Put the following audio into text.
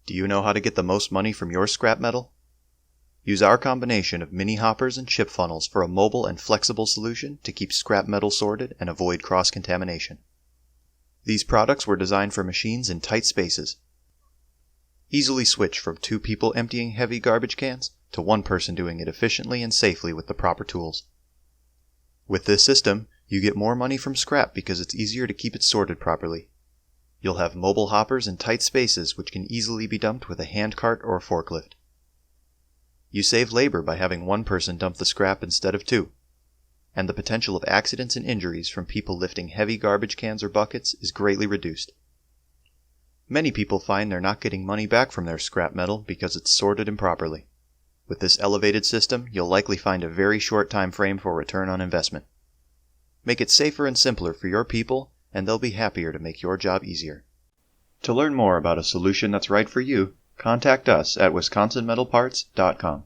Do you know how to get the most money from your scrap metal? Use our combination of mini hoppers and chip funnels for a mobile and flexible solution to keep scrap metal sorted and avoid cross-contamination. These products were designed for machines in tight spaces. Easily switch from 2 people emptying heavy garbage cans to 1 person doing it efficiently and safely with the proper tools. With this system, you get more money from scrap because it's easier to keep it sorted properly. You'll have mobile hoppers in tight spaces which can easily be dumped with a hand cart or a forklift. You save labor by having 1 person dump the scrap instead of 2. And the potential of accidents and injuries from people lifting heavy garbage cans or buckets is greatly reduced. Many people find they're not getting money back from their scrap metal because it's sorted improperly. With this elevated system, you'll likely find a very short time frame for return on investment. Make it safer and simpler for your people, and they'll be happier to make your job easier. To learn more about a solution that's right for you, contact us at wisconsinmetalparts.com.